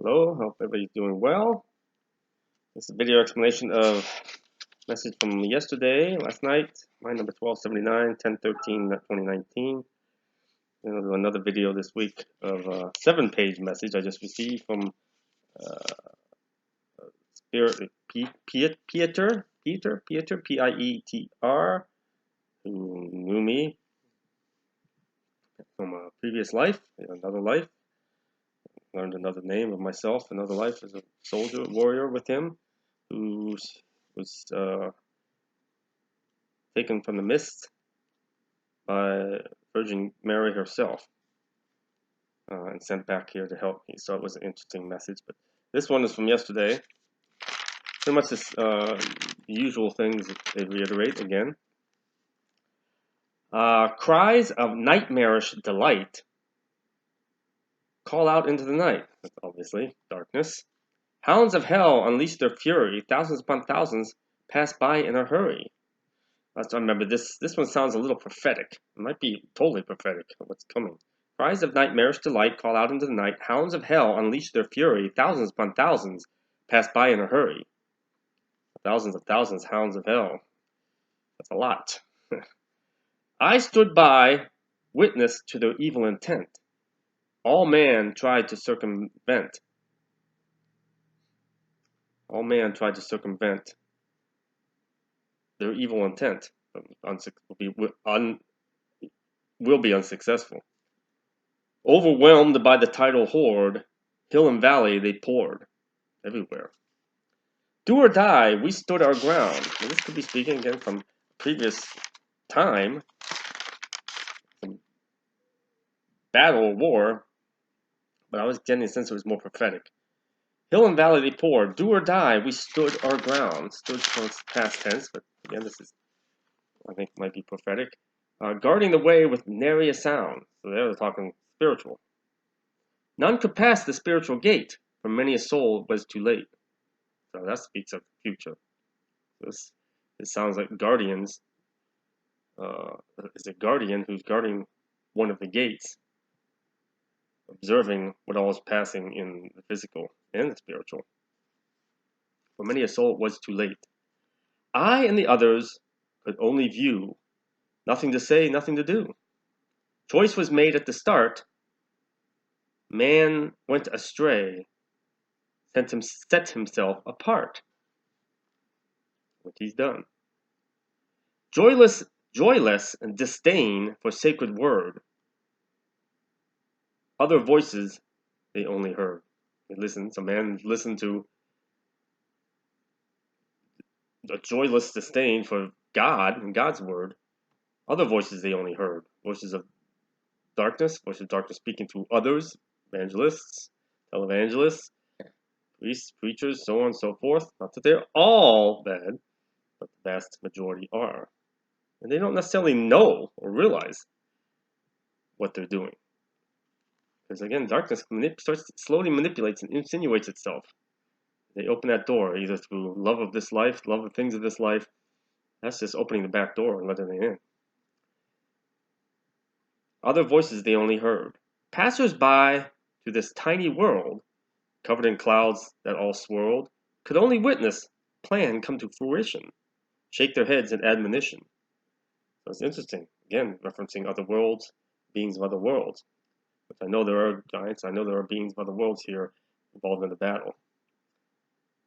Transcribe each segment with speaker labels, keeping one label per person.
Speaker 1: Hello, hope everybody's doing well. This is a video explanation of message from yesterday, last night, line number 1279, 10/13/2019. And I'll do another video this week of a 7-page message I just received from Pieter, P-I-E-T-R, who knew me from a previous life, another life. Learned another name of myself, another life as a soldier, warrior with him, who was taken from the mist by Virgin Mary herself and sent back here to help me. So it was an interesting message. But this one is from yesterday. Pretty much the usual things that they reiterate again. Cries of nightmarish delight call out into the night. That's obviously darkness. Hounds of hell unleash their fury. Thousands upon thousands pass by in a hurry. I remember this one sounds a little prophetic. It might be totally prophetic of what's coming. Cries of nightmarish delight call out into the night. Hounds of hell unleash their fury. Thousands upon thousands pass by in a hurry. Thousands of thousands, hounds of hell. That's a lot. I stood by, witness to their evil intent. All man tried to circumvent. All man tried to circumvent their evil intent. Will be unsuccessful. Overwhelmed by the tidal horde, hill and valley they poured, everywhere. Do or die, we stood our ground. Now, this could be speaking again from previous time, some battle or war, but I was getting a sense it was more prophetic. Hill and valley they poured. Do or die, we stood our ground. Stood past tense, but again, this is, I think, might be prophetic. Guarding the way with nary a sound. So they're talking spiritual. None could pass the spiritual gate, for many a soul was too late. So that speaks of the future. This sounds like guardians. Is a guardian who's guarding one of the gates, observing what all is passing in the physical and the spiritual. For many a soul was too late. I and the others could only view, nothing to say, nothing to do. Choice was made at the start. Man went astray, set himself apart. What he's done. Joyless and disdain for sacred word. Other voices they only heard. A man listened to a joyless disdain for God and God's word. Other voices they only heard. Voices of darkness speaking to others, evangelists, televangelists, priests, preachers, so on and so forth. Not that they're all bad, but the vast majority are. And they don't necessarily know or realize what they're doing. Because again, darkness slowly manipulates and insinuates itself. They open that door either through love of this life, love of things of this life. That's just opening the back door and letting it in. Other voices they only heard. Passers-by to this tiny world, covered in clouds that all swirled, could only witness plan come to fruition, shake their heads in admonition. So it's interesting, again, referencing other worlds, beings of other worlds. Which I know there are giants, I know there are beings of other worlds here involved in the battle.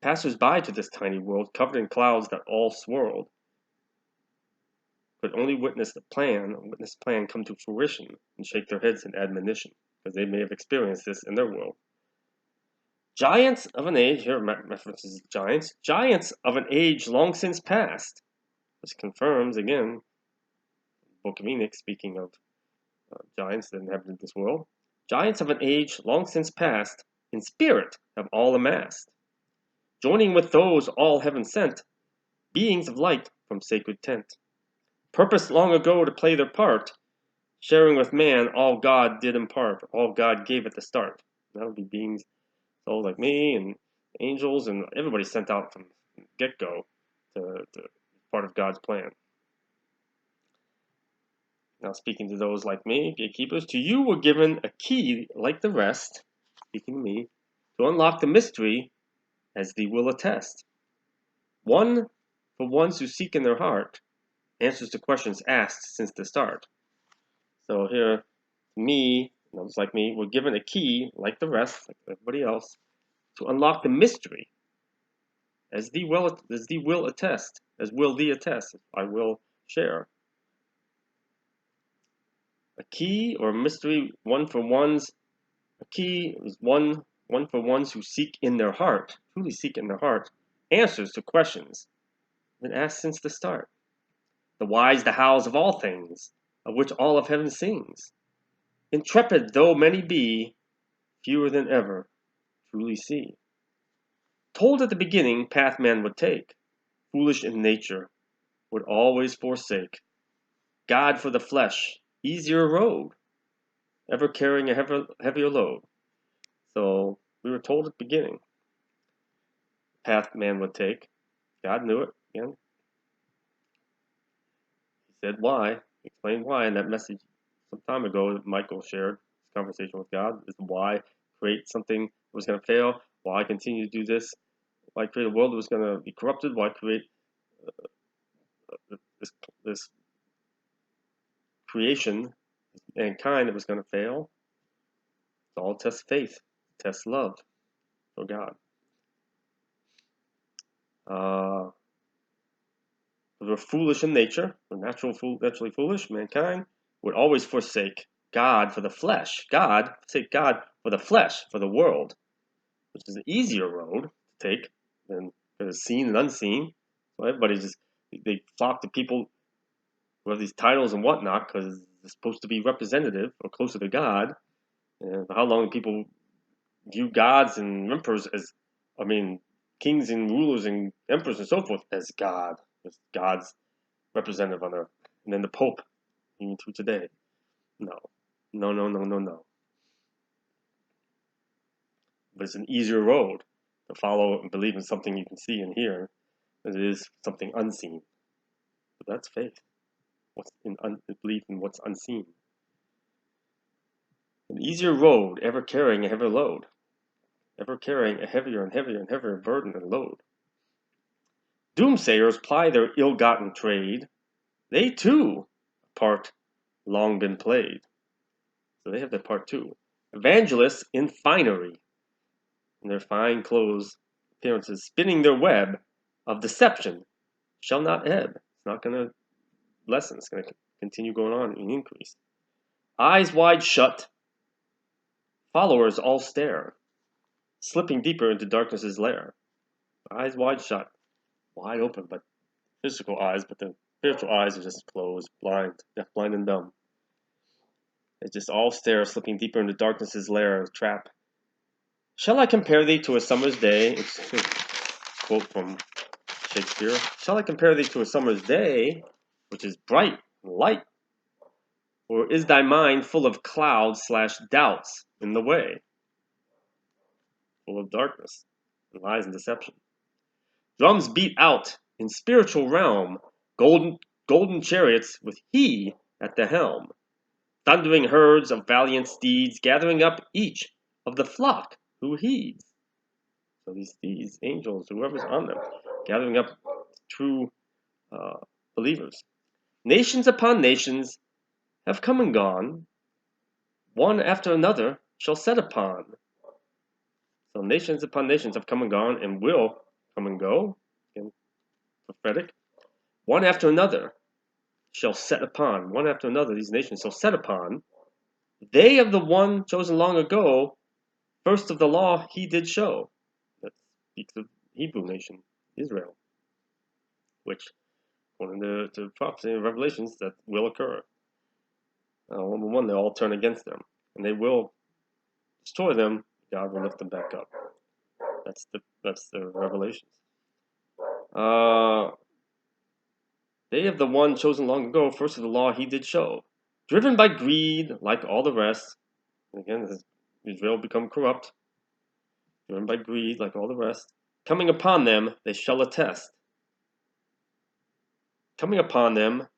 Speaker 1: Passers-by to this tiny world, covered in clouds that all swirled, could only witness plan come to fruition and shake their heads in admonition, because they may have experienced this in their world. Giants of an age, here references giants of an age long since past. This confirms, again, Book of Enoch, speaking of giants that inhabited this world. Giants of an age long since past, in spirit have all amassed, joining with those all heaven sent, beings of light from sacred tent. Purposed long ago to play their part, sharing with man all God did impart, all God gave at the start. That would be beings, souls like me and angels and everybody sent out from get-go to part of God's plan. Now speaking to those like me, gatekeepers, to you were given a key like the rest, speaking to me, to unlock the mystery, as thee will attest. One for ones who seek in their heart, answers to questions asked since the start. So here, me, those like me, were given a key, like the rest, like everybody else, to unlock the mystery, as thee will attest, as will thee attest, I will share. A key or mystery, one for ones. A key is one for ones who seek in their heart, truly seek in their heart, answers to questions been asked since the start. The whys, the hows of all things, of which all of heaven sings. Intrepid though many be, fewer than ever truly see. Told at the beginning path man would take, foolish in nature, would always forsake. God for the flesh, easier road, ever carrying a heavier load. So we were told at the beginning, path man would take. God knew it again. He said why, explained why in that message some time ago that Michael shared. His conversation with God is why create something that was going to fail, why continue to do this, why create a world that was going to be corrupted, why create this creation, mankind that was going to fail. It's all test faith, test love for God. We're foolish in nature, we're naturally foolish, mankind would always forsake God for the flesh. Forsake God for the flesh, for the world, which is an easier road to take than the seen and unseen. So everybody they flock to people who have these titles and whatnot because they're supposed to be representative or closer to God. And how long people view gods and emperors as, kings and rulers and emperors and so forth as God's representative on earth. And then the Pope, even to today. No. But it's an easier road to follow and believe in something you can see and hear than it is something unseen. But that's faith. Belief in what's unseen. An easier road, ever carrying a heavier load. Ever carrying a heavier and heavier and heavier burden and load. Doomsayers ply their ill-gotten trade. They too, part long been played. So they have their part too. Evangelists in finery, in their fine clothes, appearances, spinning their web of deception, shall not ebb. It's not going to lessen. It's going to continue going on and increase. Eyes wide shut, followers all stare, slipping deeper into darkness's lair. Eyes wide shut, wide open, but physical eyes, but the spiritual eyes are just closed, blind, deaf, blind, and dumb. They just all stare, slipping deeper into darkness's lair, trap. Shall I compare thee to a summer's day? It's a quote from Shakespeare. Shall I compare thee to a summer's day, which is bright and light? Or is thy mind full of clouds/doubts in the way? Full of darkness and lies and deception. Drums beat out in spiritual realm, golden chariots with he at the helm. Thundering herds of valiant steeds, gathering up each of the flock who heeds. So these angels, whoever's on them, gathering up true believers. Nations upon nations have come and gone. One after another shall set upon. So nations upon nations have come and gone and will come and go. Again, prophetic. One after another shall set upon. One after another, these nations shall set upon. They of the one chosen long ago, first of the law he did show. That speaks of Hebrew nation, Israel, which, according to prophecy and revelations, that will occur. Number one, they all turn against them, and they will destroy them. God will lift them back up. That's the revelations. They of the one chosen long ago, first of the law he did show. Driven by greed, like all the rest. Again, Israel become corrupt. Driven by greed, like all the rest. Coming upon them, they shall attest. Coming upon them,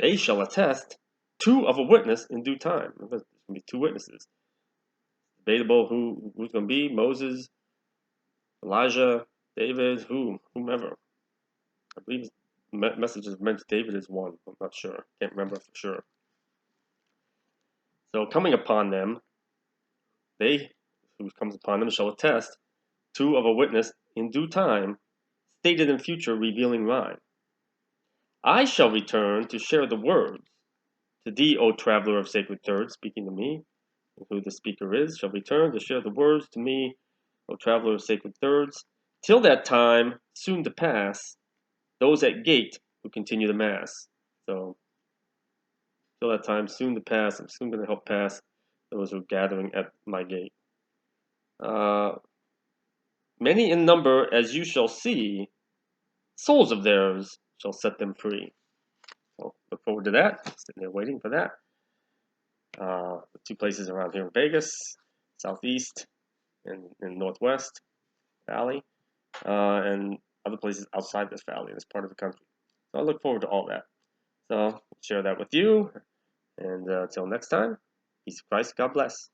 Speaker 1: they shall attest. Two of a witness in due time. There's going to be two witnesses. Debatable who's going to be Moses, Elijah, David, whomever. I believe messages meant to David is one. I'm not sure. Can't remember for sure. So coming upon them, they who comes upon them shall attest, two of a witness in due time, stated in future, revealing rhyme. I shall return to share the words. To thee, O traveler of sacred thirds, speaking to me, who the speaker is, shall return to share the words to me, O traveler of sacred thirds. Till that time, soon to pass, those at gate who continue the mass. So, till that time, soon to pass, I'm soon going to help pass those who are gathering at my gate. Many in number, as you shall see, souls of theirs shall set them free. So look forward to that. Sitting there waiting for that. The two places around here in Vegas, southeast and northwest valley, and other places outside this valley, this part of the country. So I look forward to all that. So share that with you, and until next time, peace of Christ, God bless.